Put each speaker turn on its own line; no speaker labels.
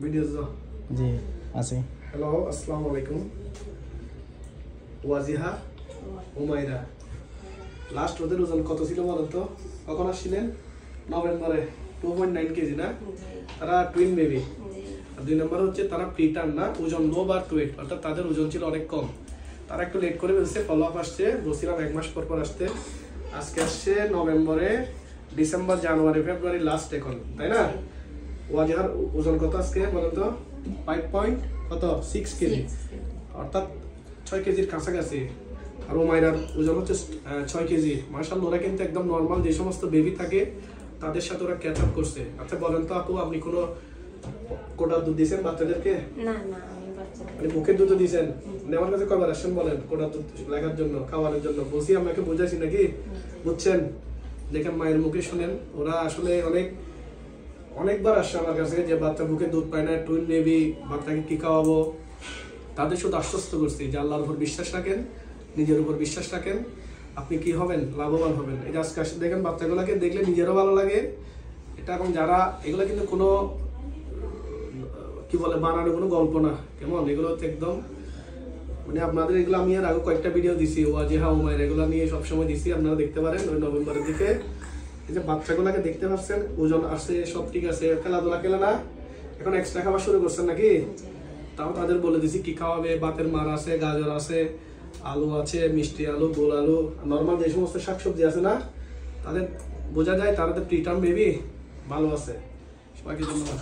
Video
জি আছে।
Hello, আসসালামু আলাইকুম। ওয়াজিহা, উমাইরা, লাস্ট ওদের ওজন কত ছিল বলেন তো? কখন আসছিলেন? নভেম্বরে। 2.9 কেজি না? তারা টুইন বেবি। আর 2 নম্বর হচ্ছে তারা প্রিটার্ন না, ওজন লো বার টু ওয়েট, অর্থাৎ তাদের ওজন ছিল অনেক কম। তারা একটু লেট করে ফেলছে, ফলো আপ আসছে, বলছিলাম 1 মাস পর আসতে। আজকে আসছে নভেম্বরে, ডিসেম্বর, জানুয়ারি, ফেব্রুয়ারি লাস্ট এখন, তাই না? ওয়াজিহার ওজন কত আজকে বলেন তো? 5.6 কেজি, অর্থাৎ 6 কেজির কাছাকাছি। আর উমাইরার ওজন হচ্ছে 6 কেজি। মাশাআল্লাহ, ওরা কিন্তু একদম নর্মাল যে সমস্ত বেবি থাকে তাদের সাথে ওরা ক্যাচ আপ করছে। আচ্ছা বলেন তো আপু, আপনি কোনো কোটার দুধ দিয়েছেন বাচ্চাদেরকে?
না না, আমি বাচ্চা
মানে মুখের দুধ দিয়েছেন? নেওয়ার কাছে কবার আসছেন বলেন কোটার দুধ লেখার জন্য, খাওয়ানোর জন্য? বলছি আপনাকে বুঝাইছি নাকি? বুঝছেন? দেখেন মায়ের মুখে শুনেন, ওরা আসলে অনেকবার আসছে আমার কাছে যে বাচ্চা মুখে দুধ পায় না, টুইন বেবি, বাচ্চাকে কি খাওয়াবো। তাদের শুধু আশ্বস্ত করছি যে আল্লাহর উপর বিশ্বাস রাখেন, নিজের উপর বিশ্বাস রাখেন, আপনি কি হবেন, লাভবান হবেন। এই যে আজকে দেখেন বাচ্চাগুলোকে দেখলে নিজেরও ভালো লাগে। এটা এবং যারা এগুলো কিন্তু কোনো কি বলে বানানো কোনো গল্প না, কেমন এগুলো হচ্ছে একদম মানে আপনাদের এগুলো আমি আর আগে কয়েকটা ভিডিও দিছি, ওয়াজিহা, উমাইর, এগুলো নিয়ে সবসময় দিছি, আপনারা দেখতে পারেন। ওই নভেম্বরের দিকে এই যে বাচ্চাগুলোকে দেখতে পাচ্ছেন, ওজন আসছে, সব ঠিক আছে, খেলাধুলা খেলে না, এখন এক্সট্রা খাবার শুরু করছেন নাকি? তাও তাদের বলে দিছি কি খাওয়াবে। বাতের মার আছে, গাজর আছে, আলু আছে, মিষ্টি আলু, গোল আলু, নর্মাল যে সমস্ত শাকসবজি আছে না, তাদের বোঝা যায় তারা তো প্রিটার্ম বেবি ভালো আছে। সবাইকে ধন্যবাদ।